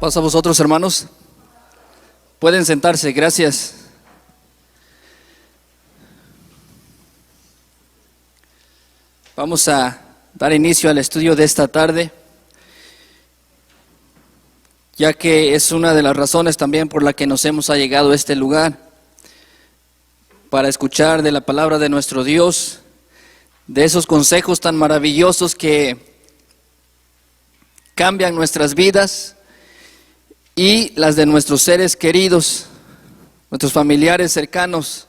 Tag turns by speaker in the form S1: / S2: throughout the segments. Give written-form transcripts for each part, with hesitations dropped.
S1: Paso a vosotros, hermanos. Pueden sentarse, gracias. Vamos a dar inicio al estudio de esta tarde, ya que es una de las razones también por la que nos hemos allegado a este lugar, para escuchar de la palabra de nuestro Dios, de esos consejos tan maravillosos que cambian nuestras vidas y las de nuestros seres queridos, nuestros familiares cercanos.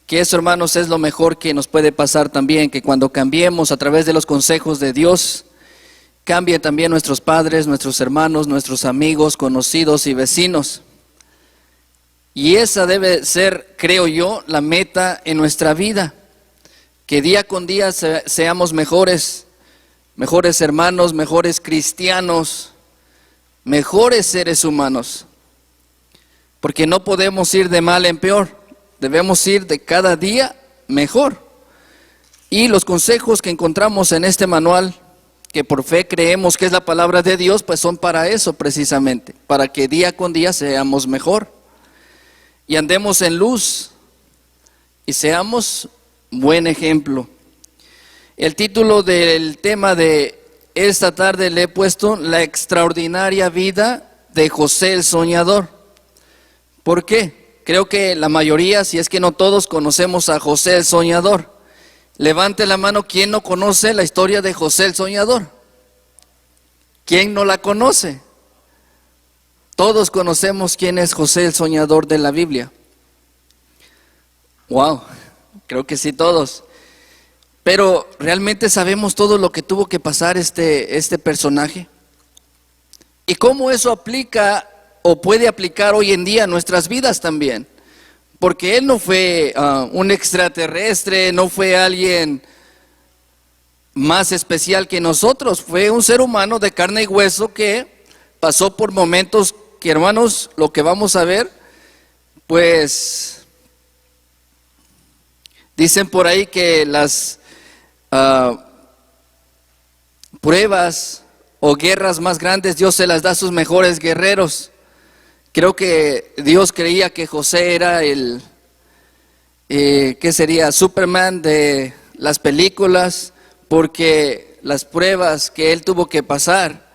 S1: Que eso, hermanos, es lo mejor que nos puede pasar también, que cuando cambiemos a través de los consejos de Dios, cambien también nuestros padres, nuestros hermanos, nuestros amigos, conocidos y vecinos. Y esa debe ser, creo yo, la meta en nuestra vida, que día con día seamos mejores hermanos, mejores cristianos, mejores seres humanos, porque no podemos ir de mal en peor, debemos ir de cada día mejor. Y los consejos que encontramos en este manual, que por fe creemos que es la palabra de Dios, pues son para eso precisamente, para que día con día seamos mejor y andemos en luz y seamos buen ejemplo. El título del tema de esta tarde le he puesto La extraordinaria vida de José el Soñador. ¿Por qué? Creo que la mayoría, si es que no todos, conocemos a José el Soñador. Levante la mano, ¿quién no conoce la historia de José el Soñador? ¿Quién no la conoce? Todos conocemos quién es José el Soñador de la Biblia. Wow, creo que sí, todos. Pero ¿realmente sabemos todo lo que tuvo que pasar este personaje? ¿Y cómo eso aplica o puede aplicar hoy en día a nuestras vidas también? Porque él no fue un extraterrestre, no fue alguien más especial que nosotros. Fue un ser humano de carne y hueso que pasó por momentos que, hermanos, lo que vamos a ver, pues dicen por ahí que las pruebas o guerras más grandes Dios se las da a sus mejores guerreros. Creo que Dios creía que José era el ¿qué sería? Superman de las películas, porque las pruebas que él tuvo que pasar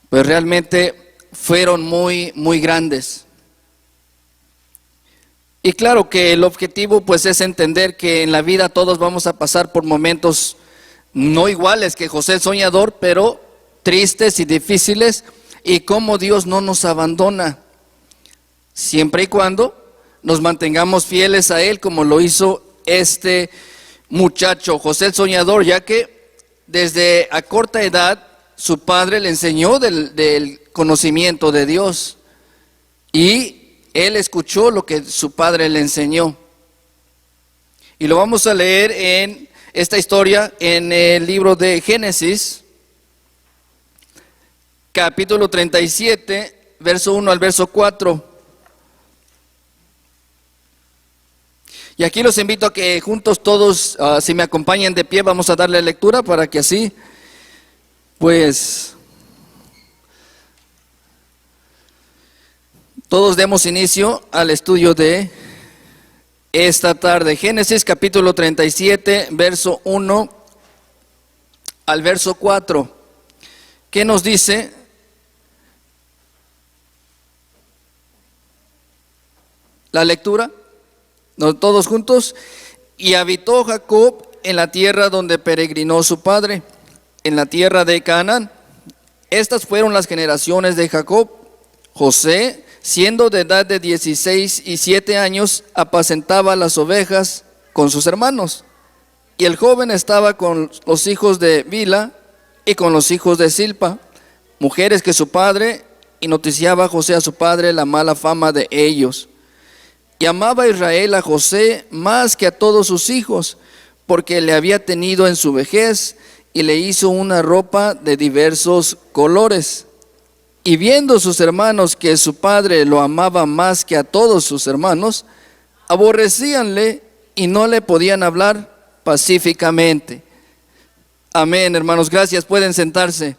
S1: pues realmente fueron muy grandes. Y claro que el objetivo pues es entender que en la vida todos vamos a pasar por momentos no iguales que José el Soñador, pero tristes y difíciles, y cómo Dios no nos abandona, siempre y cuando nos mantengamos fieles a Él, como lo hizo este muchacho, José el Soñador, ya que desde a corta edad su padre le enseñó del conocimiento de Dios, y él escuchó lo que su padre le enseñó. Y lo vamos a leer en esta historia en el libro de Génesis, capítulo 37, verso 1 al verso 4. Y aquí los invito a que juntos todos, si me acompañan de pie, vamos a darle lectura para que así, pues, todos demos inicio al estudio de esta tarde. Génesis capítulo 37, verso 1 al verso 4. ¿Qué nos dice? La lectura, todos juntos. Y habitó Jacob en la tierra donde peregrinó su padre, en la tierra de Canaán. Estas fueron las generaciones de Jacob. José, siendo de edad de 16 y 7 años, apacentaba las ovejas con sus hermanos. Y el joven estaba con los hijos de Bila y con los hijos de Silpa, mujeres que su padre, y noticiaba a José a su padre la mala fama de ellos. Y amaba Israel a José más que a todos sus hijos, porque le había tenido en su vejez, y le hizo una ropa de diversos colores. Y viendo sus hermanos que su padre lo amaba más que a todos sus hermanos, aborrecíanle y no le podían hablar pacíficamente. Amén, hermanos, gracias, pueden sentarse.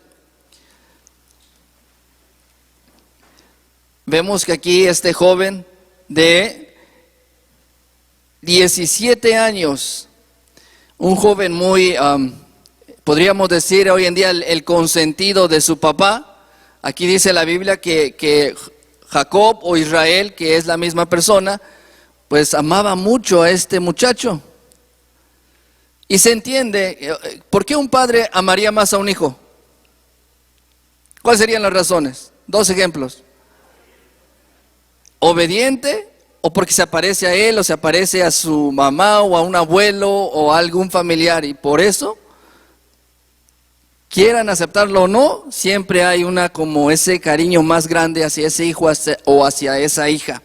S1: vemos que aquí este joven de 17 años, un joven muy, podríamos decir hoy en día el consentido de su papá. Aquí dice la Biblia que Jacob o Israel, que es la misma persona, pues amaba mucho a este muchacho. Y se entiende, ¿por qué un padre amaría más a un hijo? ¿Cuáles serían las razones? Dos ejemplos. Obediente, o porque se aparece a él, o se aparece a su mamá, o a un abuelo, o a algún familiar, y por eso, quieran aceptarlo o no, siempre hay como ese cariño más grande hacia ese hijo o hacia esa hija.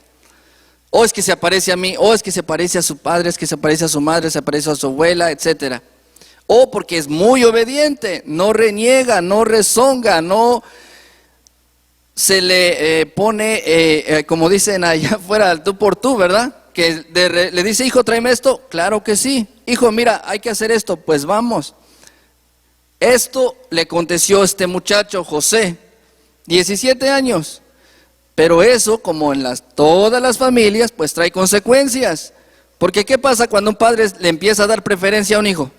S1: O es que se aparece a mí, o es que se parece a su padre, es que se parece a su madre, se parece a su abuela, etcétera. O porque es muy obediente, no reniega, no rezonga, no se le pone, como dicen allá afuera, al tú por tú, ¿verdad? Que le dice, hijo, tráeme esto. Claro que sí. Hijo, mira, hay que hacer esto. Pues vamos. Esto le aconteció a este muchacho, José, 17 años. Pero eso, como en todas las familias, pues trae consecuencias. Porque ¿qué pasa cuando un padre le empieza a dar preferencia a un hijo?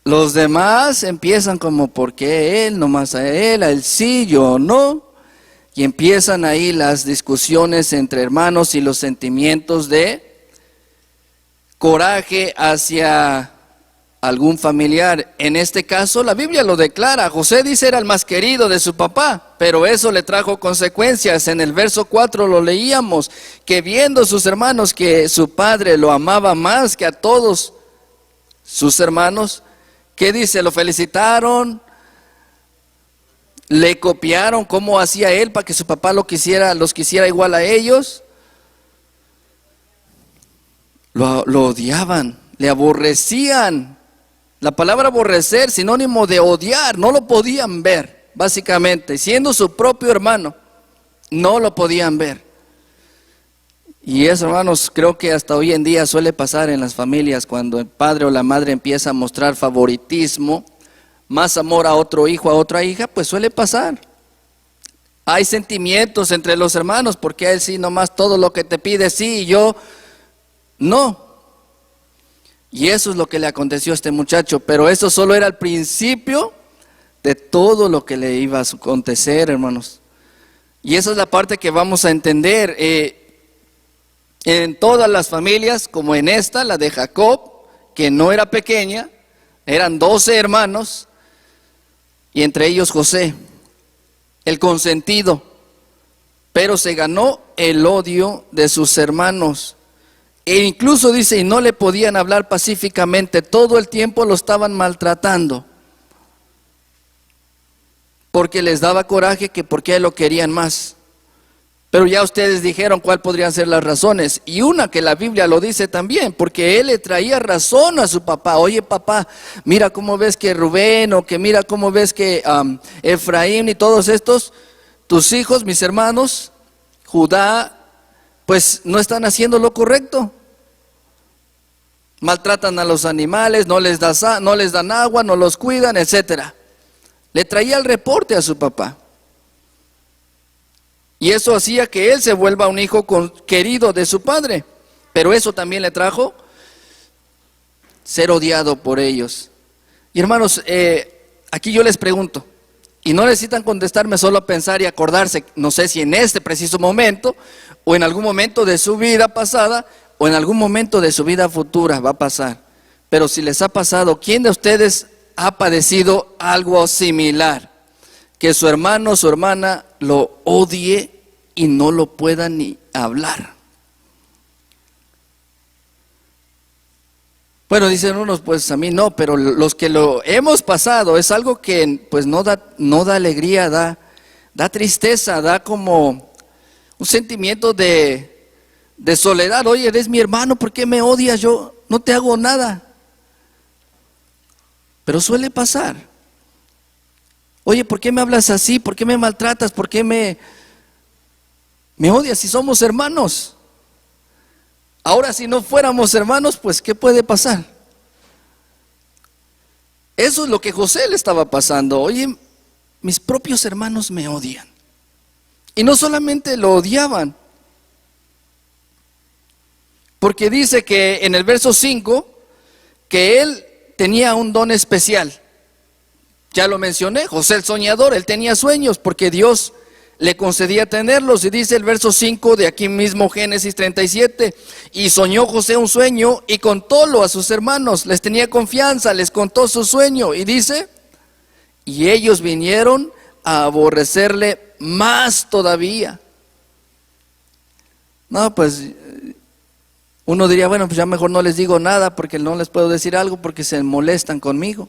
S1: Los demás empiezan como, ¿por qué él? Nomás a él sí, yo no. Y empiezan ahí las discusiones entre hermanos y los sentimientos de coraje hacia algún familiar. En este caso la Biblia lo declara. José dice era el más querido de su papá, pero eso le trajo consecuencias. En el verso 4 lo leíamos, que viendo sus hermanos que su padre lo amaba más que a todos sus hermanos, ¿qué dice? Lo felicitaron, le copiaron cómo hacía él para que su papá los quisiera igual a ellos. Lo odiaban, le aborrecían. La palabra aborrecer, sinónimo de odiar, no lo podían ver, básicamente. Siendo su propio hermano, no lo podían ver. Y eso, hermanos, creo que hasta hoy en día suele pasar en las familias, cuando el padre o la madre empieza a mostrar favoritismo, más amor a otro hijo, a otra hija, pues suele pasar. Hay sentimientos entre los hermanos, porque él sí, nomás todo lo que te pide sí, y yo no. Y eso es lo que le aconteció a este muchacho, pero eso solo era el principio de todo lo que le iba a acontecer, hermanos. Y esa es la parte que vamos a entender. En todas las familias, como en esta, la de Jacob, que no era pequeña, eran 12 hermanos, y entre ellos José, el consentido, pero se ganó el odio de sus hermanos. E incluso dice, y no le podían hablar pacíficamente, todo el tiempo lo estaban maltratando, porque les daba coraje que por qué lo querían más. Pero ya ustedes dijeron cuál podrían ser las razones, y una que la Biblia lo dice también, porque él le traía razón a su papá. Oye papá, mira cómo ves que Rubén, o que mira cómo ves que Efraín y todos estos, tus hijos, mis hermanos, Judá, pues no están haciendo lo correcto. Maltratan a los animales, no les dan agua, no los cuidan, etcétera. Le traía el reporte a su papá. Y eso hacía que él se vuelva un hijo querido de su padre. Pero eso también le trajo ser odiado por ellos. Y hermanos, aquí yo les pregunto, y no necesitan contestarme, solo pensar y acordarse, no sé si en este preciso momento, o en algún momento de su vida pasada, o en algún momento de su vida futura va a pasar. Pero si les ha pasado, ¿quién de ustedes ha padecido algo similar? Que su hermano o su hermana lo odie y no lo pueda ni hablar. Bueno, dicen unos, pues a mí no, pero los que lo hemos pasado es algo que pues no da alegría, da tristeza, da como un sentimiento de soledad. Oye, eres mi hermano, ¿por qué me odias? Yo no te hago nada. Pero suele pasar. Oye, ¿por qué me hablas así? ¿Por qué me maltratas? ¿Por qué me odias si somos hermanos? Ahora, si no fuéramos hermanos, pues ¿qué puede pasar? Eso es lo que José le estaba pasando. Oye, mis propios hermanos me odian. Y no solamente lo odiaban, porque dice que en el verso 5, que él tenía un don especial. Ya lo mencioné, José el soñador, él tenía sueños porque Dios le concedía tenerlos. Y dice el verso 5 de aquí mismo, Génesis 37, y soñó José un sueño y contólo a sus hermanos, les tenía confianza, les contó su sueño. Y dice, y ellos vinieron a aborrecerle más todavía. No, pues uno diría, bueno, pues ya mejor no les digo nada porque no les puedo decir algo porque se molestan conmigo.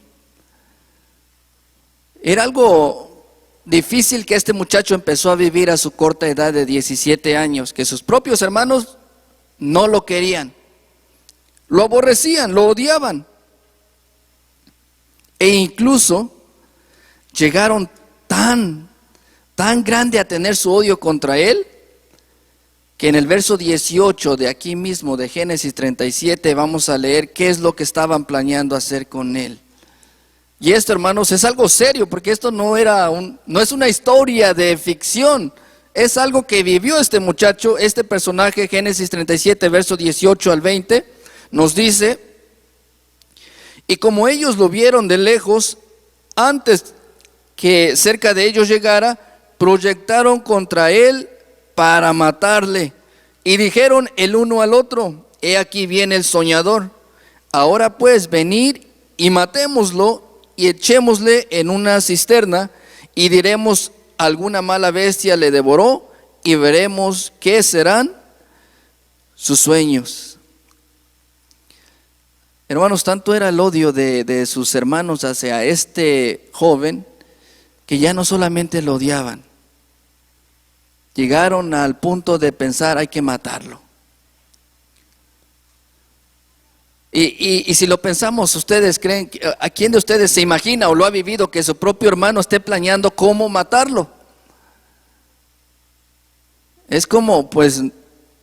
S1: Era algo difícil que este muchacho empezó a vivir a su corta edad de 17 años, que sus propios hermanos no lo querían, lo aborrecían, lo odiaban. E incluso llegaron tan grande a tener su odio contra él, que en el verso 18 de aquí mismo de Génesis 37 vamos a leer qué es lo que estaban planeando hacer con él. Y esto, hermanos, es algo serio, porque esto no es una historia de ficción, es algo que vivió este muchacho. Este personaje, Génesis 37, verso 18 al 20, nos dice, y como ellos lo vieron de lejos, antes que cerca de ellos llegara, proyectaron contra él para matarle, y dijeron el uno al otro, he aquí viene el soñador, ahora pues venid y matémoslo, y echémosle en una cisterna, y diremos, alguna mala bestia le devoró, y veremos qué serán sus sueños. Hermanos, tanto era el odio de sus hermanos hacia este joven, que ya no solamente lo odiaban, llegaron al punto de pensar, hay que matarlo. Y si lo pensamos, ¿ustedes creen, a quién de ustedes se imagina o lo ha vivido que su propio hermano esté planeando cómo matarlo? Es como, pues,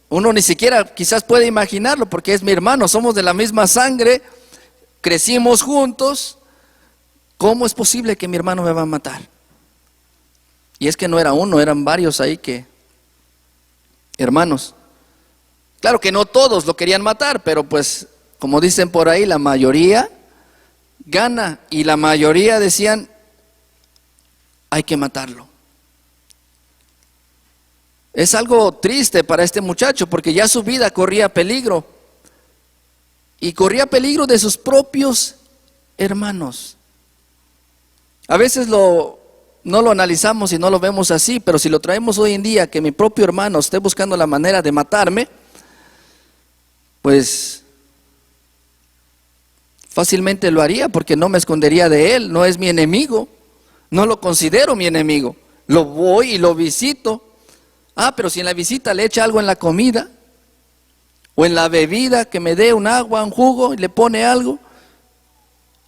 S1: uno ni siquiera quizás puede imaginarlo porque es mi hermano, somos de la misma sangre, crecimos juntos. ¿Cómo es posible que mi hermano me va a matar? Y es que no era uno, eran varios ahí hermanos. Claro que no todos lo querían matar, pero pues, como dicen por ahí, la mayoría gana, y la mayoría decían, hay que matarlo. Es algo triste para este muchacho porque ya su vida corría peligro, y corría peligro de sus propios hermanos. A veces no lo analizamos y no lo vemos así, pero si lo traemos hoy en día, que mi propio hermano esté buscando la manera de matarme, pues fácilmente lo haría porque no me escondería de él, no es mi enemigo, no lo considero mi enemigo, lo voy y lo visito. Pero si en la visita le echa algo en la comida o en la bebida, que me dé un agua, un jugo y le pone algo.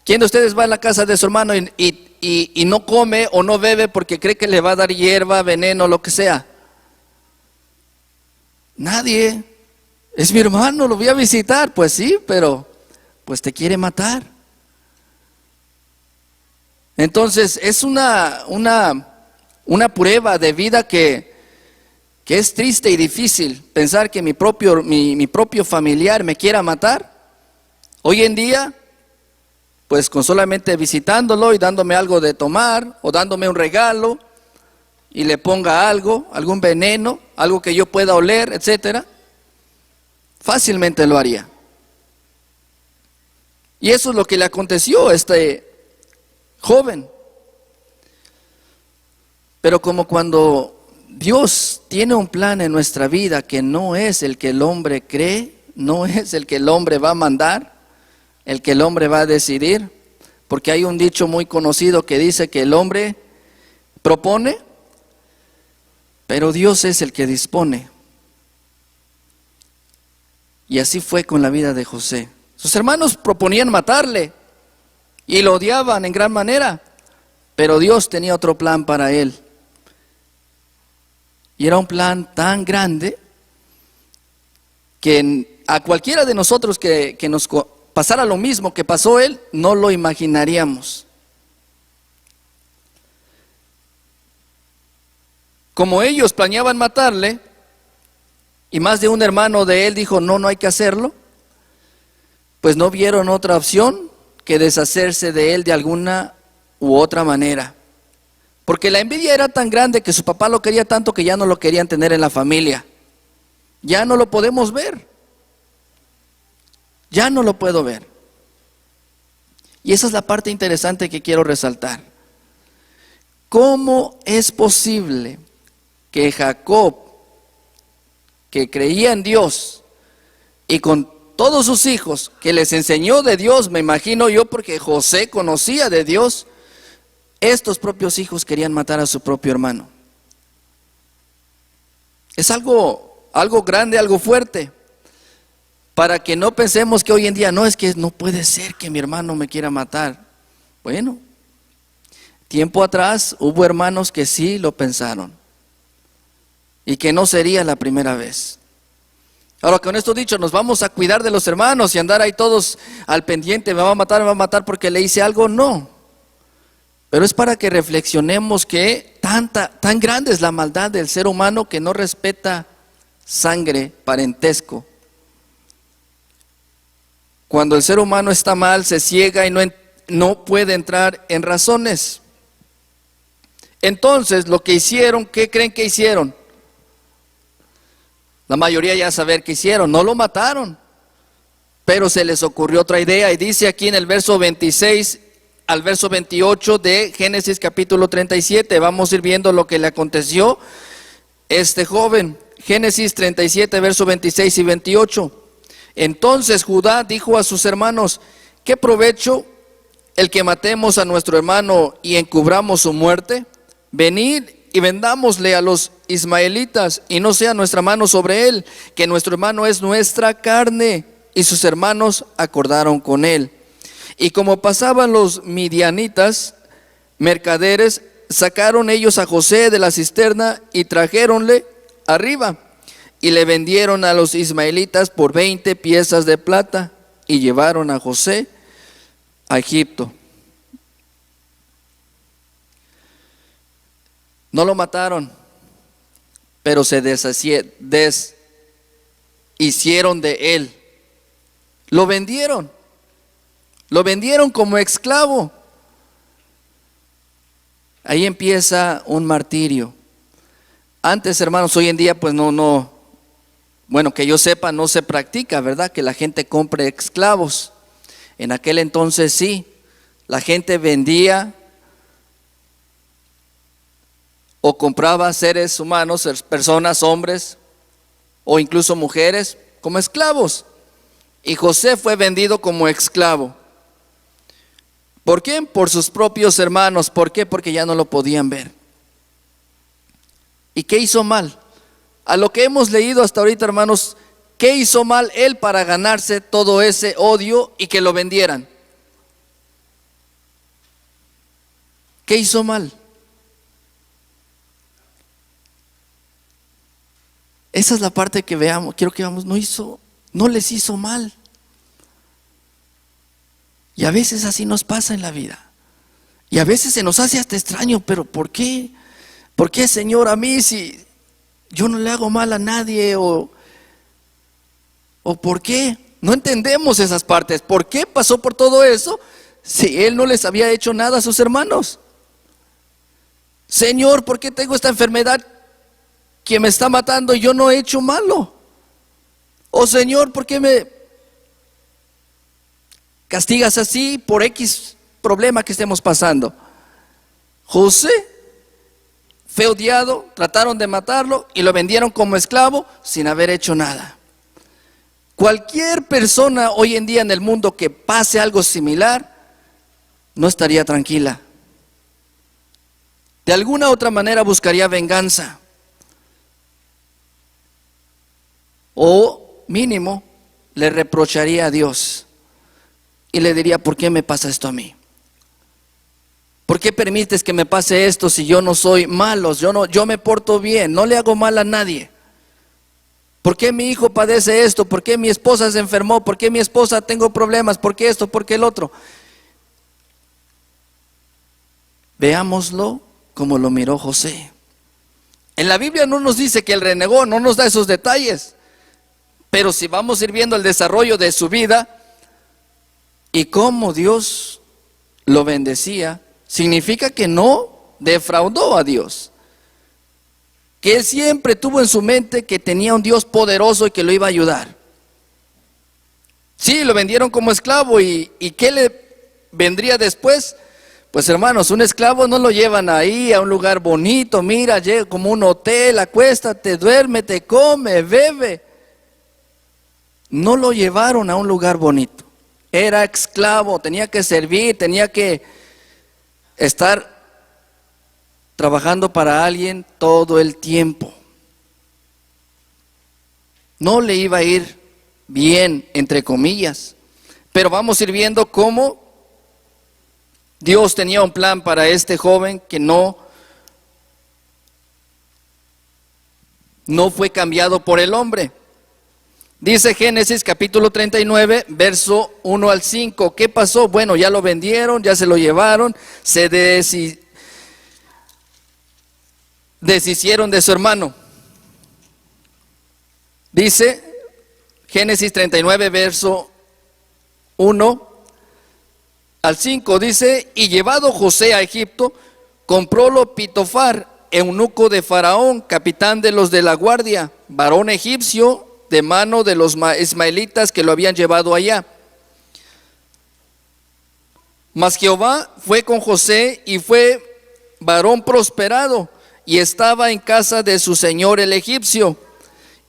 S1: ¿Quién de ustedes va a la casa de su hermano y no come o no bebe porque cree que le va a dar hierba, veneno, lo que sea? Nadie. Es mi hermano, lo voy a visitar. Pues sí, pero pues te quiere matar. Entonces es una prueba de vida que es triste y difícil pensar que mi propio familiar me quiera matar. Hoy en día, pues con solamente visitándolo y dándome algo de tomar o dándome un regalo y le ponga algo, algún veneno, algo que yo pueda oler, etcétera, fácilmente lo haría. Y eso es lo que le aconteció a este joven. Pero como cuando Dios tiene un plan en nuestra vida que no es el que el hombre cree, no es el que el hombre va a mandar, el que el hombre va a decidir, porque hay un dicho muy conocido que dice que el hombre propone, pero Dios es el que dispone. Y así fue con la vida de José. Sus hermanos proponían matarle y lo odiaban en gran manera, pero Dios tenía otro plan para él. Y era un plan tan grande que a cualquiera de nosotros que nos pasara lo mismo que pasó él, no lo imaginaríamos. Como ellos planeaban matarle, y más de un hermano de él dijo, no, no hay que hacerlo, pues no vieron otra opción que deshacerse de él de alguna u otra manera. Porque la envidia era tan grande que su papá lo quería tanto que ya no lo querían tener en la familia. Ya no lo podemos ver. Ya no lo puedo ver. Y esa es la parte interesante que quiero resaltar. ¿Cómo es posible que Jacob, que creía en Dios y con todos sus hijos, que les enseñó de Dios, me imagino yo, porque José conocía de Dios, estos propios hijos querían matar a su propio hermano? Es algo grande, algo fuerte, para que no pensemos que hoy en día, no, es que no puede ser que mi hermano me quiera matar. Bueno, tiempo atrás hubo hermanos que sí lo pensaron, y que no sería la primera vez. Ahora, con esto dicho, nos vamos a cuidar de los hermanos y andar ahí todos al pendiente, me va a matar porque le hice algo, no. Pero es para que reflexionemos que tan grande es la maldad del ser humano que no respeta sangre, parentesco. Cuando el ser humano está mal, se ciega y no puede entrar en razones. Entonces, lo que hicieron, ¿qué creen que hicieron? La mayoría ya saber qué hicieron, no lo mataron, pero se les ocurrió otra idea, y dice aquí en el verso 26 al verso 28 de Génesis capítulo 37, vamos a ir viendo lo que le aconteció a este joven. Génesis 37, verso 26 y 28. Entonces Judá dijo a sus hermanos, ¿qué provecho el que matemos a nuestro hermano y encubramos su muerte? Venid y vendámosle a los ismaelitas, y no sea nuestra mano sobre él, que nuestro hermano es nuestra carne. Y sus hermanos acordaron con él. Y como pasaban los midianitas, mercaderes, sacaron ellos a José de la cisterna y trajéronle arriba, y le vendieron a los ismaelitas por 20 piezas de plata, y llevaron a José a Egipto. No lo mataron, pero se deshicieron de él. Lo vendieron como esclavo. Ahí empieza un martirio. Antes, hermanos, hoy en día pues bueno, que yo sepa, no se practica, ¿verdad? Que la gente compre esclavos. En aquel entonces sí, la gente vendía o compraba seres humanos, personas, hombres o incluso mujeres, como esclavos. Y José fue vendido como esclavo. ¿Por qué? Por sus propios hermanos. ¿Por qué? Porque ya no lo podían ver. ¿Y qué hizo mal? A lo que hemos leído hasta ahorita, hermanos, ¿qué hizo mal él para ganarse todo ese odio y que lo vendieran? ¿Qué hizo mal? Esa es la parte que veamos, quiero que veamos, no les hizo mal. Y a veces así nos pasa en la vida. Y a veces se nos hace hasta extraño, pero ¿por qué? ¿Por qué, Señor, a mí si yo no le hago mal a nadie? ¿O por qué? No entendemos esas partes. ¿Por qué pasó por todo eso si él no les había hecho nada a sus hermanos? Señor, ¿por qué tengo esta enfermedad que me está matando y yo no he hecho malo? O Señor, ¿por qué me castigas así por X problema que estemos pasando? José fue odiado, trataron de matarlo y lo vendieron como esclavo sin haber hecho nada. Cualquier persona hoy en día en el mundo que pase algo similar no estaría tranquila. De alguna u otra manera buscaría venganza. O mínimo le reprocharía a Dios y le diría, ¿por qué me pasa esto a mí? ¿Por qué permites que me pase esto si yo no soy malo? Yo me porto bien, no le hago mal a nadie. ¿Por qué mi hijo padece esto? ¿Por qué mi esposa se enfermó? ¿Por qué mi esposa tengo problemas? ¿Por qué esto? ¿Por qué el otro? Veámoslo como lo miró José. En la Biblia no nos dice que él renegó, no nos da esos detalles. Pero si vamos a ir viendo el desarrollo de su vida y cómo Dios lo bendecía, significa que no defraudó a Dios. Que él siempre tuvo en su mente que tenía un Dios poderoso y que lo iba a ayudar. Sí, lo vendieron como esclavo y ¿qué le vendría después? Pues hermanos, un esclavo no lo llevan ahí a un lugar bonito, mira, llega como un hotel, acuéstate, duérmete, come, bebe. No lo llevaron a un lugar bonito. Era esclavo, tenía que servir, tenía que estar trabajando para alguien todo el tiempo. No le iba a ir bien, entre comillas. Pero vamos a ir viendo cómo Dios tenía un plan para este joven que no fue cambiado por el hombre. Dice Génesis capítulo 39, verso 1 al 5. ¿Qué pasó? Bueno, ya lo vendieron, ya se lo llevaron, se deshicieron de su hermano. Dice Génesis 39, verso 1 al 5, dice: y llevado José a Egipto, comprólo Pitofar, eunuco de Faraón, capitán de los de la guardia, varón egipcio, de mano de los ismaelitas que lo habían llevado allá. Mas Jehová fue con José y fue varón prosperado, y estaba en casa de su señor el egipcio.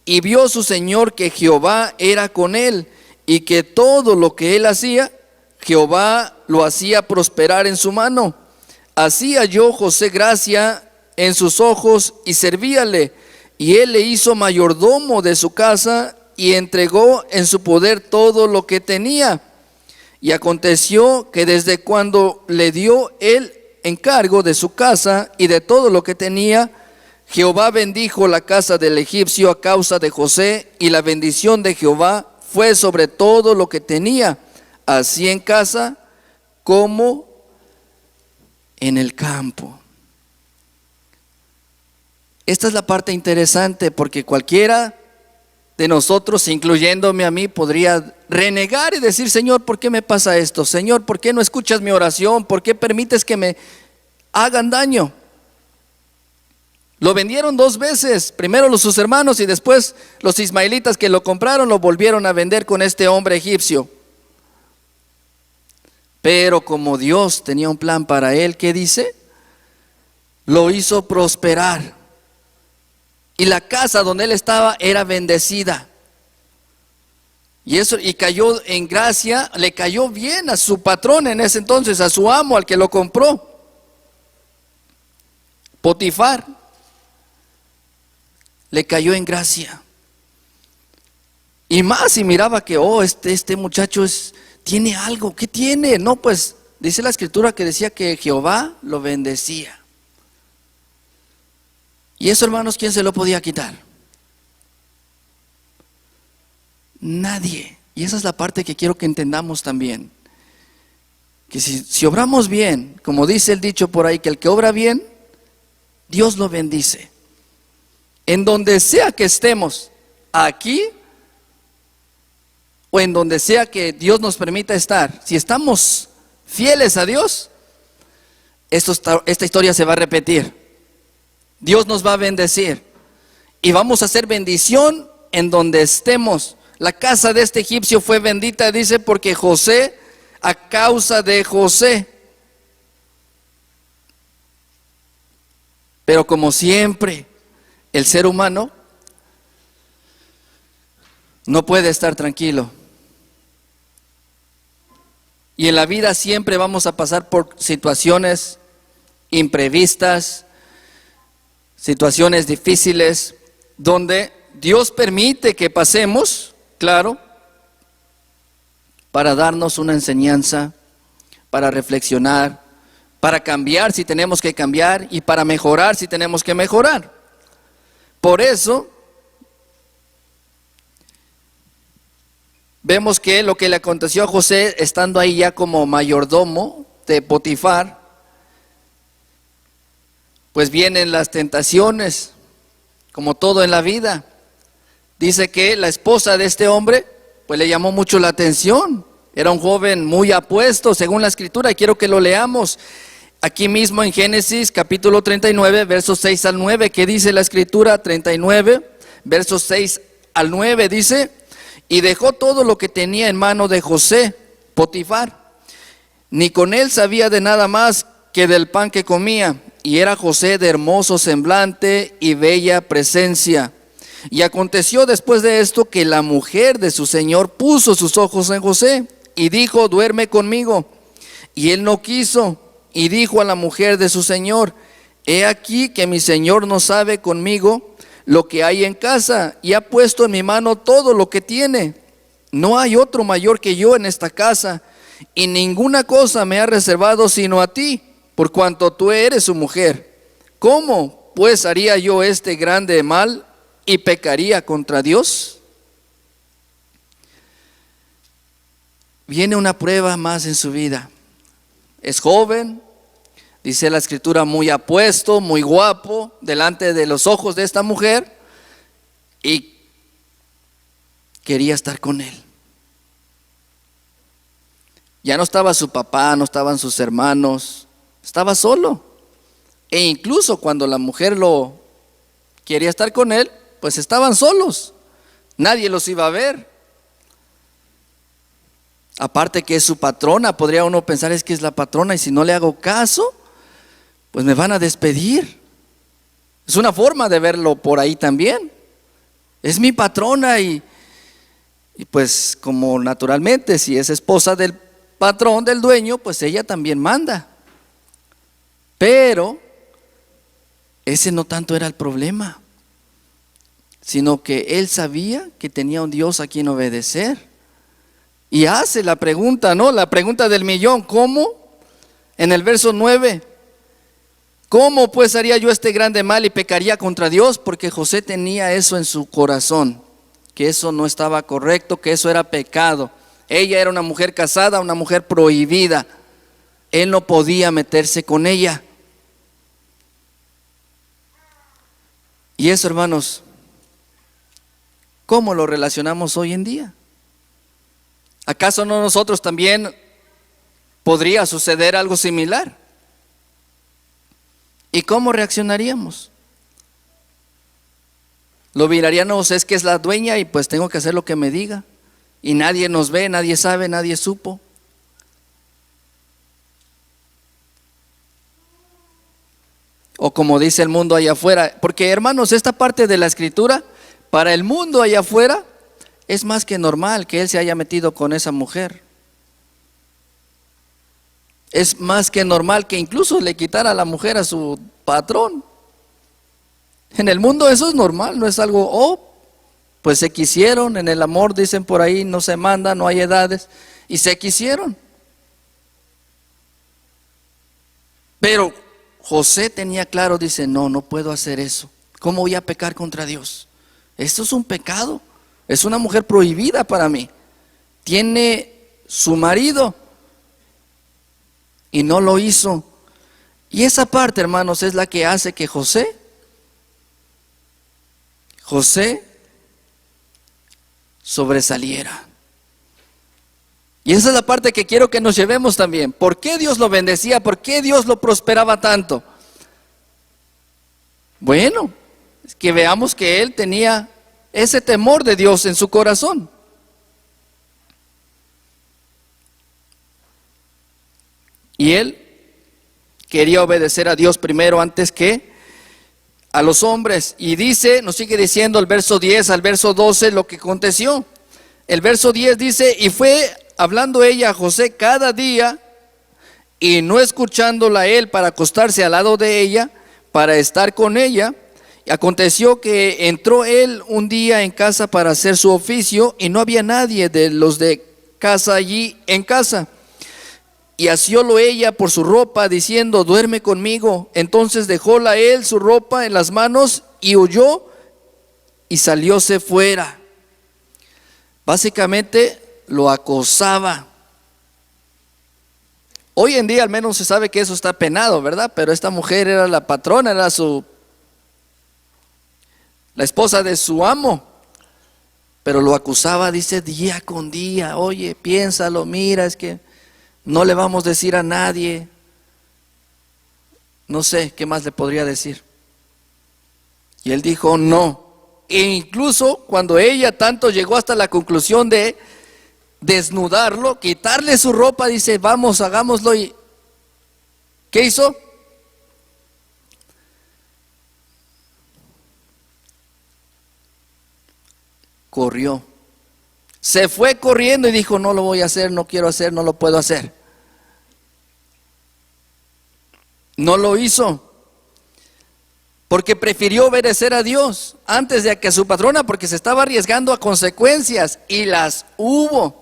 S1: Y vio su señor que Jehová era con él, y que todo lo que él hacía, Jehová lo hacía prosperar en su mano. Así halló José gracia en sus ojos y servíale, y él le hizo mayordomo de su casa y entregó en su poder todo lo que tenía. Y aconteció que desde cuando le dio el encargo de su casa y de todo lo que tenía, Jehová bendijo la casa del egipcio a causa de José, y la bendición de Jehová fue sobre todo lo que tenía, así en casa como en el campo. Esta es la parte interesante, porque cualquiera de nosotros, incluyéndome a mí, podría renegar y decir: Señor, ¿por qué me pasa esto? Señor, ¿por qué no escuchas mi oración? ¿Por qué permites que me hagan daño? Lo vendieron 2 veces, primero sus hermanos y después los ismaelitas que lo compraron lo volvieron a vender con este hombre egipcio. Pero como Dios tenía un plan para él, ¿qué dice? Lo hizo prosperar. Y la casa donde él estaba era bendecida. Y cayó en gracia, le cayó bien a su patrón en ese entonces, a su amo, al que lo compró, Potifar. Le cayó en gracia. Y más, y miraba que, este muchacho tiene algo. ¿Qué tiene? No, pues dice la escritura que decía que Jehová lo bendecía. Y eso, hermanos, ¿quién se lo podía quitar? Nadie. Y esa es la parte que quiero que entendamos también. Que si obramos bien, como dice el dicho por ahí, que el que obra bien, Dios lo bendice. En donde sea que estemos, aquí o en donde sea que Dios nos permita estar, si estamos fieles a Dios, esta historia se va a repetir. Dios nos va a bendecir y vamos a hacer bendición en donde estemos. La casa de este egipcio fue bendita, dice, porque José, a causa de José. Pero como siempre, el ser humano no puede estar tranquilo. Y en la vida siempre vamos a pasar por situaciones imprevistas, situaciones difíciles, donde Dios permite que pasemos, claro, para darnos una enseñanza, para reflexionar, para cambiar si tenemos que cambiar y para mejorar si tenemos que mejorar. Por eso, vemos que lo que le aconteció a José, estando ahí ya como mayordomo de Potifar, pues vienen las tentaciones, como todo en la vida. Dice que la esposa de este hombre, pues le llamó mucho la atención. Era un joven muy apuesto, según la escritura, y quiero que lo leamos. Aquí mismo en Génesis capítulo 39, versos 6 al 9, ¿qué dice la escritura? 39, versos 6 al 9, dice: y dejó todo lo que tenía en mano de José, Potifar, ni con él sabía de nada más que del pan que comía, y era José de hermoso semblante y bella presencia. Y aconteció después de esto que la mujer de su señor puso sus ojos en José y dijo: duerme conmigo. Y él no quiso, y dijo a la mujer de su señor: he aquí que mi señor no sabe conmigo lo que hay en casa, y ha puesto en mi mano todo lo que tiene. No hay otro mayor que yo en esta casa, y ninguna cosa me ha reservado sino a ti, por cuanto tú eres su mujer. ¿Cómo pues haría yo este grande mal y pecaría contra Dios? Viene una prueba más en su vida. Es joven, dice la escritura, muy apuesto, muy guapo, delante de los ojos de esta mujer, y quería estar con él. Ya no estaba su papá, no estaban sus hermanos, estaba solo. E incluso cuando la mujer lo quería estar con él, pues estaban solos, nadie los iba a ver. Aparte que es su patrona, podría uno pensar: es que es la patrona y si no le hago caso, pues me van a despedir. Es una forma de verlo por ahí también. Es mi patrona y pues como naturalmente si es esposa del patrón, del dueño, pues ella también manda. Pero ese no tanto era el problema, sino que él sabía que tenía un Dios a quien obedecer. Y hace la pregunta, ¿no? La pregunta del millón: ¿cómo? En el verso 9, ¿cómo pues haría yo este grande mal y pecaría contra Dios? Porque José tenía eso en su corazón, que eso no estaba correcto, que eso era pecado. Ella era una mujer casada, una mujer prohibida. Él no podía meterse con ella. Y eso, hermanos, ¿cómo lo relacionamos hoy en día? ¿Acaso no nosotros también podría suceder algo similar? ¿Y cómo reaccionaríamos? Lo miraríamos: es que es la dueña y pues tengo que hacer lo que me diga, y nadie nos ve, nadie sabe, nadie supo. O como dice el mundo allá afuera, porque hermanos, esta parte de la escritura, para el mundo allá afuera, es más que normal que él se haya metido con esa mujer. Es más que normal que incluso le quitara a la mujer a su patrón. En el mundo eso es normal, no es algo, pues se quisieron, en el amor dicen por ahí, no se manda, no hay edades, y se quisieron. Pero José tenía claro, dice: no puedo hacer eso. ¿Cómo voy a pecar contra Dios? Esto es un pecado. Es una mujer prohibida para mí. Tiene su marido y no lo hizo. Y esa parte, hermanos, es la que hace que José sobresaliera. Y esa es la parte que quiero que nos llevemos también. ¿Por qué Dios lo bendecía? ¿Por qué Dios lo prosperaba tanto? Bueno, es que veamos que él tenía ese temor de Dios en su corazón. Y él quería obedecer a Dios primero antes que a los hombres. Y dice, nos sigue diciendo el verso 10 al verso 12 lo que aconteció. El verso 10 dice: y fue hablando ella a José cada día, y no escuchándola él para acostarse al lado de ella, para estar con ella. Y aconteció que entró él un día en casa para hacer su oficio, y no había nadie de los de casa allí en casa. Y asiólo ella por su ropa, diciendo: duerme conmigo. Entonces dejóla él su ropa en las manos y huyó y salióse fuera. Básicamente lo acosaba. Hoy en día al menos se sabe que eso está penado, ¿verdad? Pero esta mujer era la patrona, era la esposa de su amo, pero lo acusaba, dice, día con día. Oye, piénsalo, mira, es que no le vamos a decir a nadie. No sé qué más le podría decir. Y él dijo no. E incluso cuando ella tanto llegó hasta la conclusión de desnudarlo, quitarle su ropa, dice, vamos, hagámoslo. ¿Y qué hizo? Corrió. Se fue corriendo y dijo, no lo voy a hacer, no quiero hacer, no lo puedo hacer. No lo hizo. Porque prefirió obedecer a Dios antes de que a su patrona, porque se estaba arriesgando a consecuencias, y las hubo.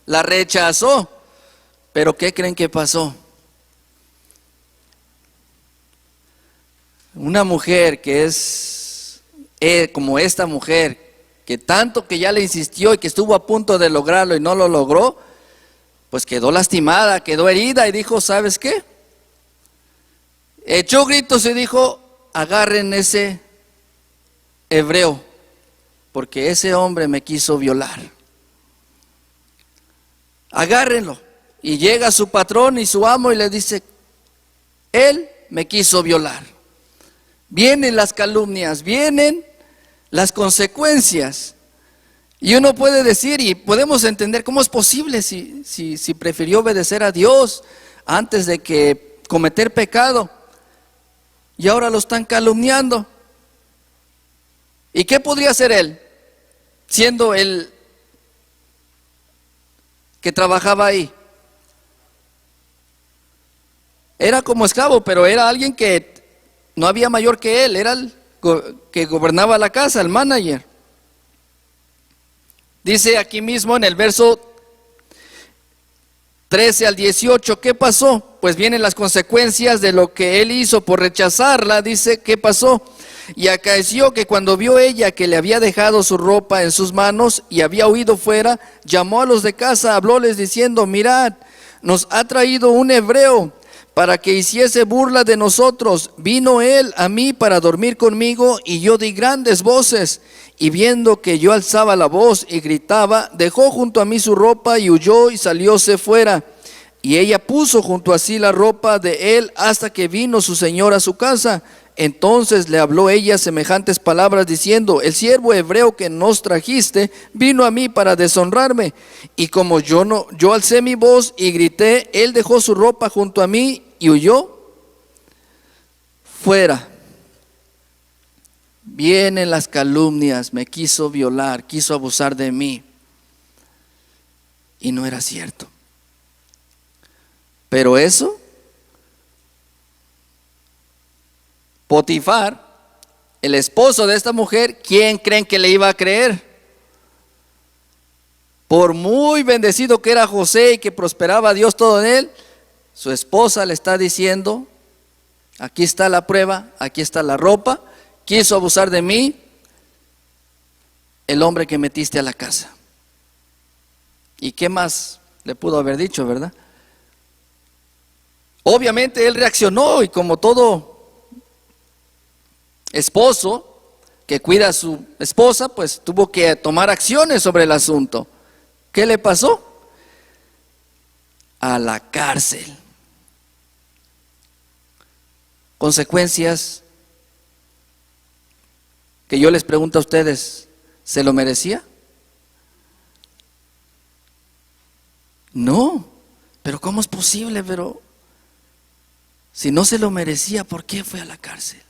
S1: La rechazó. Pero ¿qué creen que pasó? Una mujer que es como esta mujer, que tanto que ya le insistió y que estuvo a punto de lograrlo y no lo logró, pues quedó lastimada, quedó herida y dijo, ¿sabes qué? Echó gritos y dijo, agarren ese hebreo, porque ese hombre me quiso violar. Agárrenlo. Y llega su patrón y su amo y le dice, él me quiso violar. Vienen las calumnias, vienen las consecuencias. Y uno puede decir, y podemos entender cómo es posible si prefirió obedecer a Dios antes de que cometer pecado, y ahora lo están calumniando. ¿Y qué podría hacer él, siendo el que trabajaba ahí? Era como esclavo, pero era alguien que no había mayor que él, era el que gobernaba la casa, el manager. Dice aquí mismo en el verso 13 al 18, ¿qué pasó? Pues vienen las consecuencias de lo que él hizo por rechazarla. Dice, ¿qué pasó? Y acaeció que cuando vio ella que le había dejado su ropa en sus manos y había huido fuera, llamó a los de casa, hablóles diciendo, mirad, nos ha traído un hebreo para que hiciese burla de nosotros. Vino él a mí para dormir conmigo, y yo di grandes voces, y viendo que yo alzaba la voz y gritaba, dejó junto a mí su ropa y huyó y salióse fuera. Y ella puso junto a sí la ropa de él hasta que vino su señor a su casa. Entonces le habló ella semejantes palabras diciendo, el siervo hebreo que nos trajiste vino a mí para deshonrarme. Y como yo alcé mi voz y grité, él dejó su ropa junto a mí y huyó fuera. Vienen las calumnias, me quiso violar, quiso abusar de mí. Y no era cierto. Pero eso, Potifar, el esposo de esta mujer, ¿quién creen que le iba a creer? Por muy bendecido que era José y que prosperaba Dios todo en él, su esposa le está diciendo, aquí está la prueba, aquí está la ropa, quiso abusar de mí, el hombre que metiste a la casa. ¿Y qué más le pudo haber dicho, verdad? Obviamente él reaccionó, y como todo esposo que cuida a su esposa, pues tuvo que tomar acciones sobre el asunto. ¿Qué le pasó? A la cárcel. Consecuencias que yo les pregunto a ustedes, ¿se lo merecía? No, pero ¿cómo es posible? Pero si no se lo merecía, ¿por qué fue a la cárcel?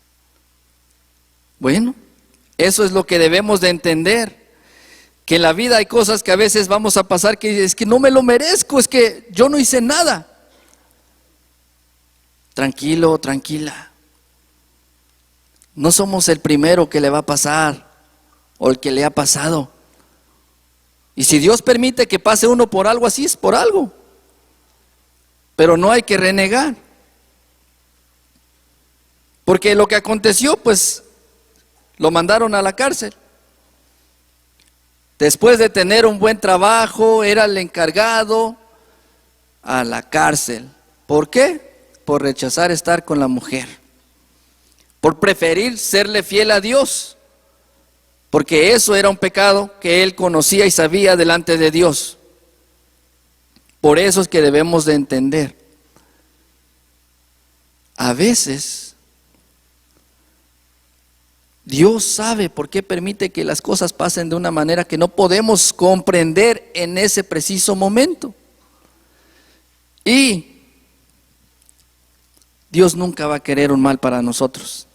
S1: Bueno, eso es lo que debemos de entender, que en la vida hay cosas que a veces vamos a pasar que es que no me lo merezco, es que yo no hice nada. Tranquilo, tranquila. No somos el primero que le va a pasar o el que le ha pasado. Y si Dios permite que pase uno por algo así, es por algo. Pero no hay que renegar. Porque lo que aconteció, pues lo mandaron a la cárcel. Después de tener un buen trabajo, era el encargado, a la cárcel. ¿Por qué? Por rechazar estar con la mujer. Por preferir serle fiel a Dios. porque eso era un pecado que él conocía y sabía delante de Dios. Por eso es que debemos de entender, a veces Dios sabe por qué permite que las cosas pasen de una manera que no podemos comprender en ese preciso momento. Y Dios nunca va a querer un mal para nosotros.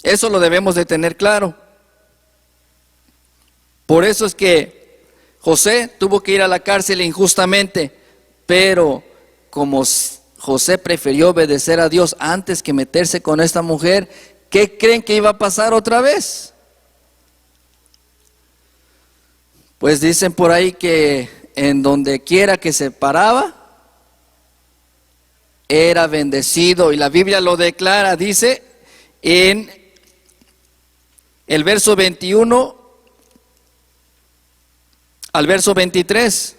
S1: Eso lo debemos de tener claro. Por eso es que José tuvo que ir a la cárcel injustamente, pero como José prefirió obedecer a Dios antes que meterse con esta mujer, ¿qué creen que iba a pasar otra vez? Pues dicen por ahí que en donde quiera que se paraba, era bendecido, y la Biblia lo declara, dice en el verso 21 al verso 23.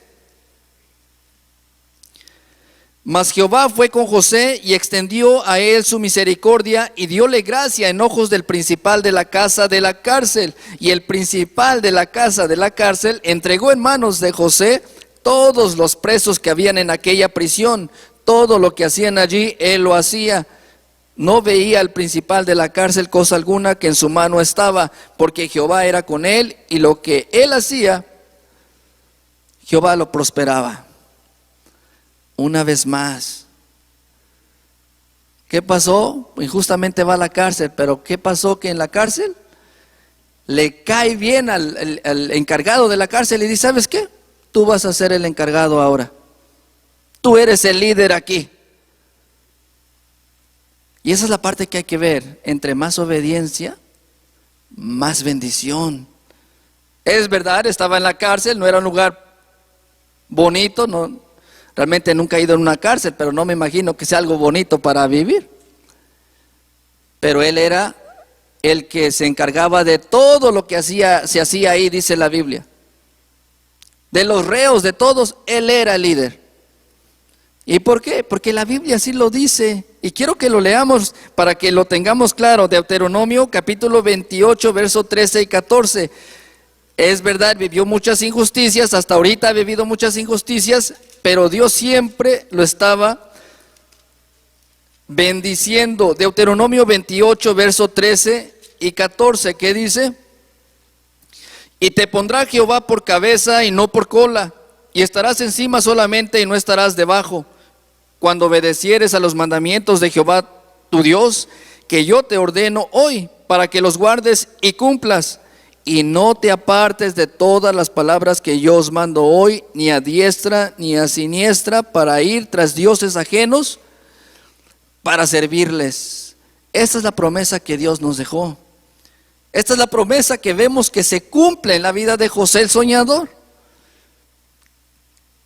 S1: Mas Jehová fue con José y extendió a él su misericordia y dióle gracia en ojos del principal de la casa de la cárcel. Y el principal de la casa de la cárcel entregó en manos de José todos los presos que habían en aquella prisión. Todo lo que hacían allí, él lo hacía. No veía al principal de la cárcel cosa alguna que en su mano estaba, porque Jehová era con él, y lo que él hacía, Jehová lo prosperaba. Una vez más, ¿qué pasó? Injustamente va a la cárcel, pero ¿qué pasó? Que en la cárcel le cae bien al encargado de la cárcel y dice: ¿sabes qué? Tú vas a ser el encargado ahora. Tú eres el líder aquí. Y esa es la parte que hay que ver. Entre más obediencia, más bendición. Es verdad, estaba en la cárcel, no era un lugar bonito, no, realmente nunca he ido en una cárcel, pero no me imagino que sea algo bonito para vivir. Pero él era el que se encargaba de todo lo que se hacía ahí, dice la Biblia. De los reos, de todos, él era el líder. ¿Y por qué? Porque la Biblia así lo dice. Y quiero que lo leamos para que lo tengamos claro. Deuteronomio capítulo 28, verso 13 y 14. Es verdad, vivió muchas injusticias, hasta ahorita ha vivido muchas injusticias, pero Dios siempre lo estaba bendiciendo. Deuteronomio 28, verso 13 y 14, ¿qué dice? Y te pondrá Jehová por cabeza y no por cola, y estarás encima solamente y no estarás debajo, cuando obedecieres a los mandamientos de Jehová tu Dios, que yo te ordeno hoy, para que los guardes y cumplas, y no te apartes de todas las palabras que yo os mando hoy, ni a diestra ni a siniestra, para ir tras dioses ajenos, para servirles. Esta es la promesa que Dios nos dejó. Esta es la promesa que vemos que se cumple en la vida de José el soñador.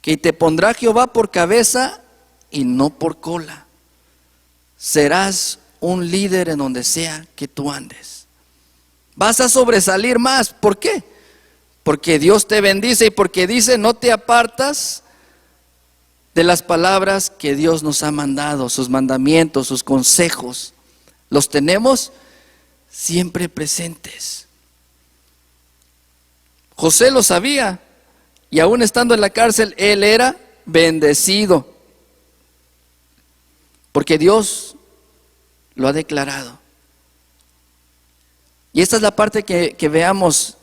S1: Que te pondrá Jehová por cabeza y no por cola. Serás un líder en donde sea que tú andes. Vas a sobresalir más. ¿Por qué? Porque Dios te bendice y porque dice: no te apartas de las palabras que Dios nos ha mandado, sus mandamientos, sus consejos. Los tenemos siempre presentes. José lo sabía, y aún estando en la cárcel, él era bendecido, porque Dios lo ha declarado. Y esta es la parte que veamos.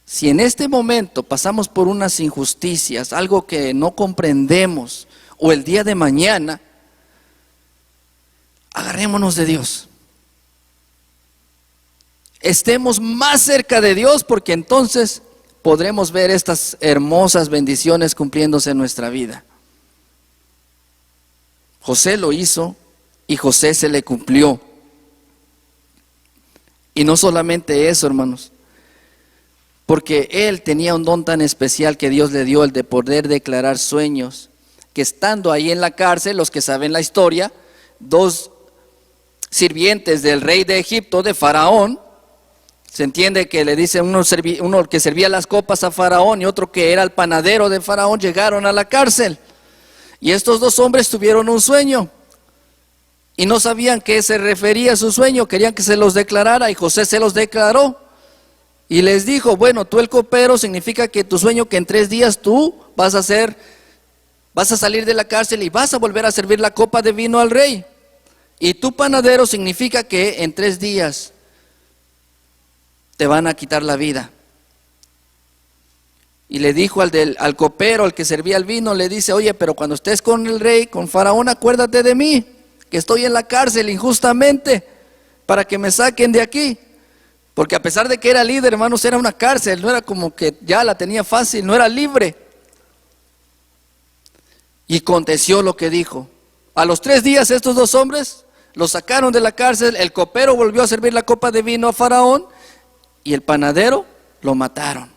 S1: Si en este momento pasamos por unas injusticias, algo que no comprendemos, o el día de mañana, agarrémonos de Dios. Estemos más cerca de Dios, porque entonces podremos ver estas hermosas bendiciones cumpliéndose en nuestra vida. José lo hizo y José se le cumplió. Y no solamente eso, hermanos, porque él tenía un don tan especial que Dios le dio, el de poder declarar sueños, que estando ahí en la cárcel, los que saben la historia, dos sirvientes del rey de Egipto, de Faraón, se entiende que le dice uno que servía las copas a Faraón y otro que era el panadero de Faraón, llegaron a la cárcel. Y estos dos hombres tuvieron un sueño y no sabían qué se refería a su sueño, querían que se los declarara, y José se los declaró. Y les dijo, bueno, tú el copero significa que tu sueño que en 3 días tú vas a salir de la cárcel y vas a volver a servir la copa de vino al rey. Y tu panadero significa que en 3 días te van a quitar la vida. Y le dijo al copero, al que servía el vino, le dice, oye, pero cuando estés con el rey, con Faraón, acuérdate de mí, que estoy en la cárcel injustamente, para que me saquen de aquí. Porque a pesar de que era líder, hermanos, era una cárcel, no era como que ya la tenía fácil, no era libre. Y aconteció lo que dijo. A los 3 días estos 2 hombres los sacaron de la cárcel, el copero volvió a servir la copa de vino a Faraón y el panadero lo mataron.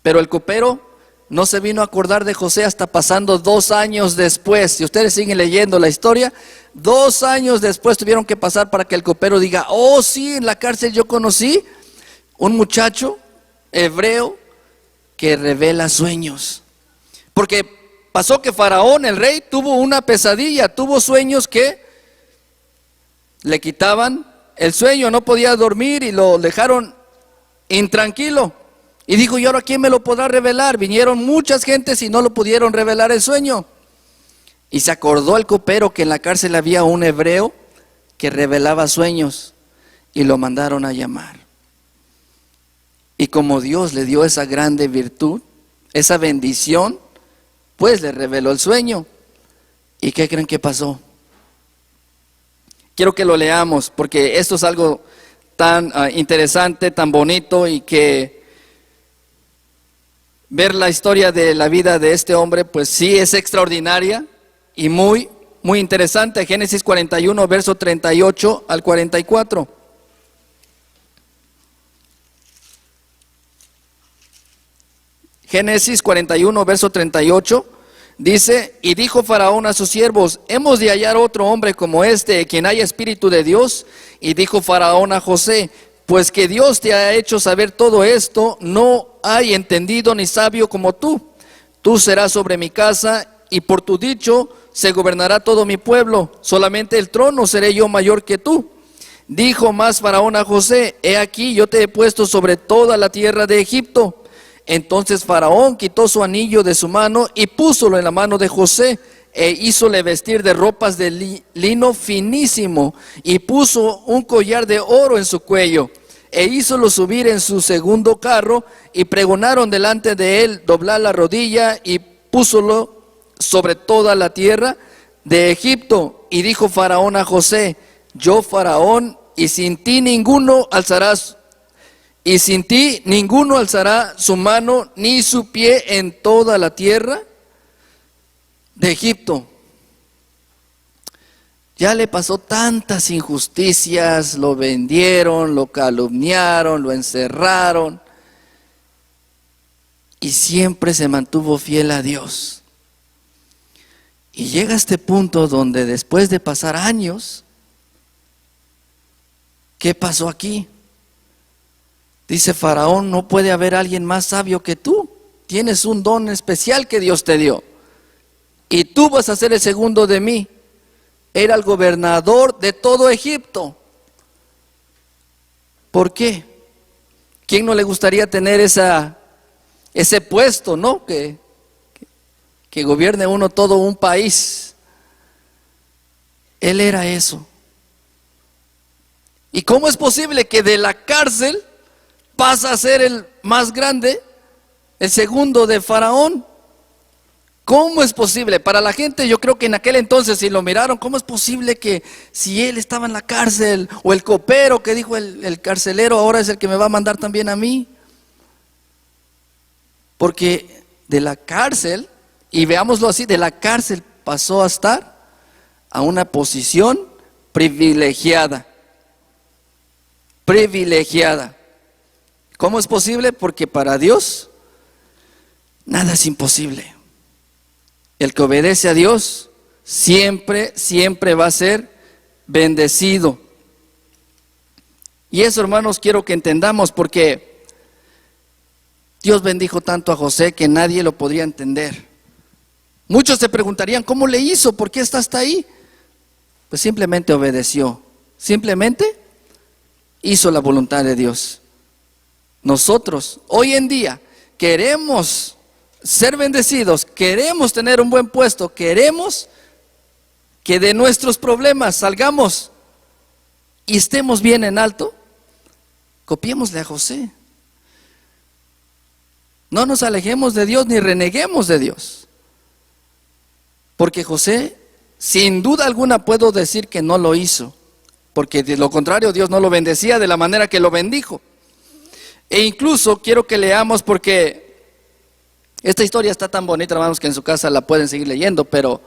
S1: Pero el copero no se vino a acordar de José hasta pasando 2 años después. Si ustedes siguen leyendo la historia, 2 años después tuvieron que pasar para que el copero diga, oh sí, en la cárcel yo conocí un muchacho hebreo que revela sueños. Porque pasó que Faraón, el rey, tuvo una pesadilla, tuvo sueños que le quitaban el sueño, no podía dormir y lo dejaron intranquilo. Y dijo, ¿y ahora quién me lo podrá revelar? Vinieron muchas gentes y no lo pudieron revelar el sueño. Y se acordó el copero que en la cárcel había un hebreo que revelaba sueños y lo mandaron a llamar. Y como Dios le dio esa grande virtud, esa bendición, pues le reveló el sueño. ¿Y qué creen que pasó? Quiero que lo leamos porque esto es algo tan interesante, tan bonito, y que ver la historia de la vida de este hombre, pues sí es extraordinaria y muy, muy interesante. Génesis 41, verso 38 al 44. Génesis 41, verso 38, dice, y dijo Faraón a sus siervos, hemos de hallar otro hombre como este, quien haya espíritu de Dios. Y dijo Faraón a José, pues que Dios te ha hecho saber todo esto, no hay entendido ni sabio como tú. Tú serás sobre mi casa, y por tu dicho se gobernará todo mi pueblo. Solamente el trono seré yo mayor que tú. Dijo más Faraón a José, he aquí yo te he puesto sobre toda la tierra de Egipto. Entonces Faraón quitó su anillo de su mano y púsolo en la mano de José, e hízole vestir de ropas de lino finísimo, y puso un collar de oro en su cuello, e hízolo subir en su segundo carro, y pregonaron delante de él doblar la rodilla, y púsolo sobre toda la tierra de Egipto. Y dijo Faraón a José, yo Faraón, y sin ti ninguno alzará su mano ni su pie en toda la tierra de Egipto. Ya le pasó tantas injusticias, lo vendieron, lo calumniaron, lo encerraron, y siempre se mantuvo fiel a Dios. Y llega a este punto donde después de pasar años, ¿qué pasó aquí? Dice Faraón, no puede haber alguien más sabio que tú. Tienes un don especial que Dios te dio, y tú vas a ser el segundo de mí. Era el gobernador de todo Egipto. ¿Por qué? ¿Quién no le gustaría tener ese puesto, no? Que gobierne uno todo un país. Él era eso. ¿Y cómo es posible que de la cárcel pasa a ser el más grande, el segundo de Faraón? ¿Cómo es posible? Para la gente, yo creo que en aquel entonces, si lo miraron, ¿cómo es posible que si él estaba en la cárcel, o el copero que dijo el carcelero, ahora es el que me va a mandar también a mí? Porque de la cárcel, y veámoslo así, de la cárcel pasó a estar a una posición privilegiada. Privilegiada. ¿Cómo es posible? Porque para Dios nada es imposible. El que obedece a Dios siempre, siempre va a ser bendecido. Y eso, hermanos, quiero que entendamos, porque Dios bendijo tanto a José que nadie lo podría entender. Muchos se preguntarían, ¿cómo le hizo? ¿Por qué está hasta ahí? Pues simplemente obedeció. Simplemente hizo la voluntad de Dios. Nosotros hoy en día queremos ser bendecidos, queremos tener un buen puesto, queremos que de nuestros problemas salgamos y estemos bien en alto. Copiémosle a José. No nos alejemos de Dios ni reneguemos de Dios. Porque José, sin duda alguna puedo decir que no lo hizo, porque de lo contrario Dios no lo bendecía de la manera que lo bendijo. E incluso quiero que leamos, porque esta historia está tan bonita, hermanos, que en su casa la pueden seguir leyendo, pero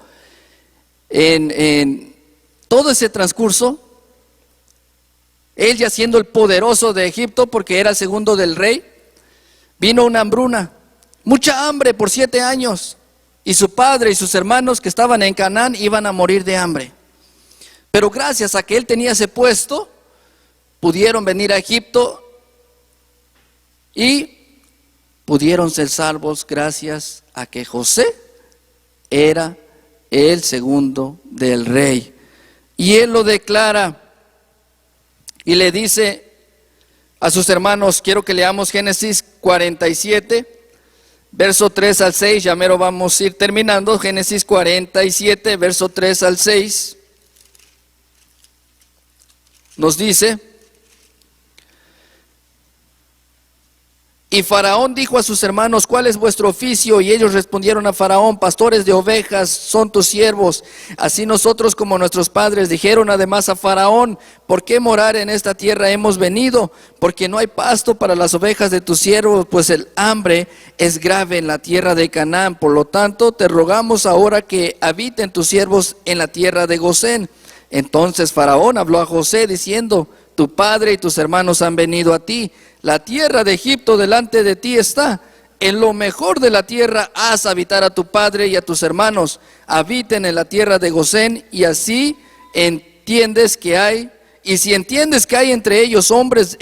S1: en todo ese transcurso, él ya siendo el poderoso de Egipto, porque era el segundo del rey, vino una hambruna, mucha hambre por 7 años, y su padre y sus hermanos que estaban en Canaán iban a morir de hambre. Pero gracias a que él tenía ese puesto, pudieron venir a Egipto y pudieron ser salvos gracias a que José era el segundo del rey. Y él lo declara y le dice a sus hermanos, quiero que leamos Génesis 47, verso 3 al 6, ya mero vamos a ir terminando. Génesis 47, verso 3 al 6, nos dice: y Faraón dijo a sus hermanos, ¿cuál es vuestro oficio? Y ellos respondieron a Faraón, pastores de ovejas son tus siervos, así nosotros como nuestros padres. Dijeron además a Faraón, ¿por qué morar en esta tierra hemos venido? Porque no hay pasto para las ovejas de tus siervos, pues el hambre es grave en la tierra de Canaán. Por lo tanto, te rogamos ahora que habiten tus siervos en la tierra de Gosén. Entonces Faraón habló a José diciendo, tu padre y tus hermanos han venido a ti. La tierra de Egipto delante de ti está. En lo mejor de la tierra haz habitar a tu padre y a tus hermanos. Habiten en la tierra de Gosén, y así entiendes que hay. Y si entiendes que hay entre ellos hombres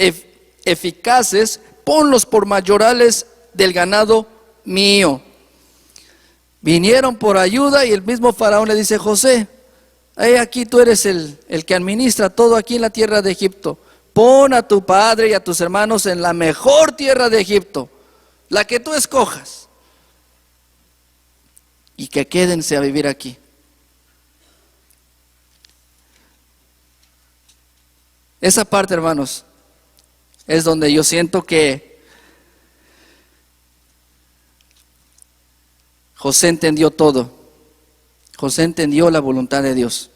S1: eficaces, ponlos por mayorales del ganado mío. Vinieron por ayuda y el mismo Faraón le dice, José, aquí tú eres el que administra todo aquí en la tierra de Egipto. Pon a tu padre y a tus hermanos en la mejor tierra de Egipto, la que tú escojas, y que quédense a vivir aquí. Esa parte, hermanos, es donde yo siento que José entendió todo. José entendió la voluntad de Dios.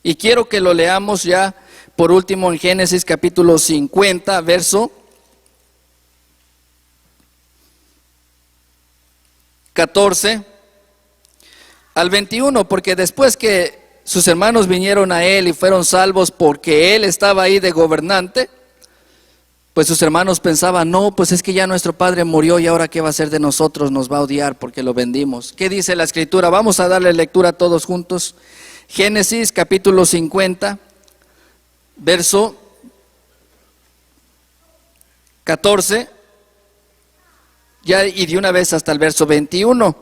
S1: Y quiero que lo leamos ya por último en Génesis capítulo 50, verso 14 al 21, porque después que sus hermanos vinieron a él y fueron salvos porque él estaba ahí de gobernante, pues sus hermanos pensaban, no, pues es que ya nuestro padre murió y ahora qué va a hacer de nosotros, nos va a odiar porque lo vendimos. ¿Qué dice la escritura? Vamos a darle lectura todos juntos. Génesis capítulo 50, verso 14, ya, y de una vez hasta el verso 21,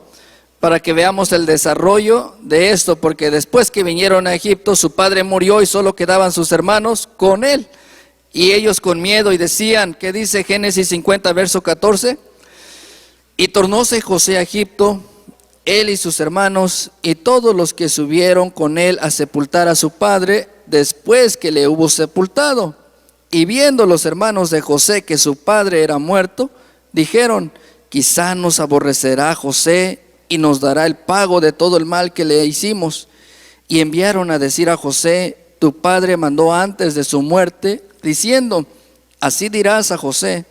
S1: para que veamos el desarrollo de esto, porque después que vinieron a Egipto, su padre murió y solo quedaban sus hermanos con él, y ellos con miedo y decían, ¿qué dice Génesis 50, verso 14? Y tornóse José a Egipto, él y sus hermanos, y todos los que subieron con él a sepultar a su padre, después que le hubo sepultado. Y viendo los hermanos de José que su padre era muerto, dijeron, quizá nos aborrecerá José y nos dará el pago de todo el mal que le hicimos. Y enviaron a decir a José, tu padre mandó antes de su muerte, diciendo, así dirás a José,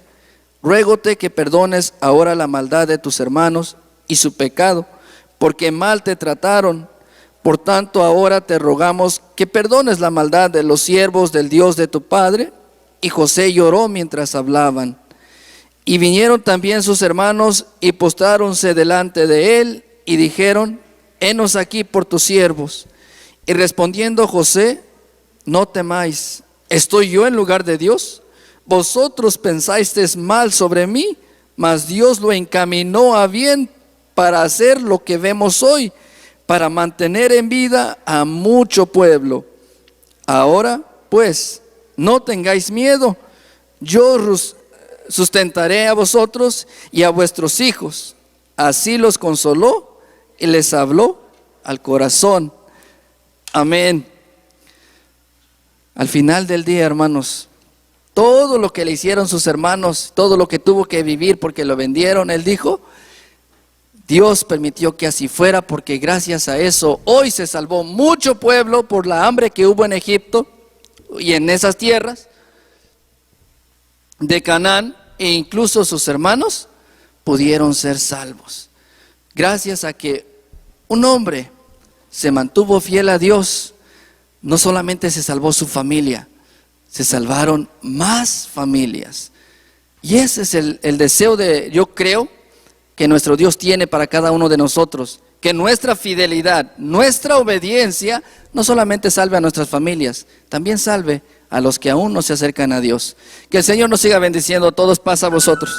S1: ruégote que perdones ahora la maldad de tus hermanos y su pecado, porque mal te trataron. Por tanto ahora te rogamos que perdones la maldad de los siervos del Dios de tu padre. Y José lloró mientras hablaban. Y vinieron también sus hermanos y postráronse delante de él y dijeron, henos aquí por tus siervos. Y respondiendo José, no temáis, ¿estoy yo en lugar de Dios? Vosotros pensasteis mal sobre mí, mas Dios lo encaminó a bien para hacer lo que vemos hoy, para mantener en vida a mucho pueblo. Ahora, pues, no tengáis miedo, yo os sustentaré a vosotros y a vuestros hijos. Así los consoló y les habló al corazón. Amén. Al final del día, hermanos, todo lo que le hicieron sus hermanos, todo lo que tuvo que vivir porque lo vendieron, él dijo, Dios permitió que así fuera, porque gracias a eso hoy se salvó mucho pueblo por la hambre que hubo en Egipto y en esas tierras de Canaán, e incluso sus hermanos pudieron ser salvos. Gracias a que un hombre se mantuvo fiel a Dios, no solamente se salvó su familia, se salvaron más familias. Y ese es el deseo yo creo, que nuestro Dios tiene para cada uno de nosotros. Que nuestra fidelidad, nuestra obediencia, no solamente salve a nuestras familias, también salve a los que aún no se acercan a Dios. Que el Señor nos siga bendiciendo. Todos, paz a vosotros.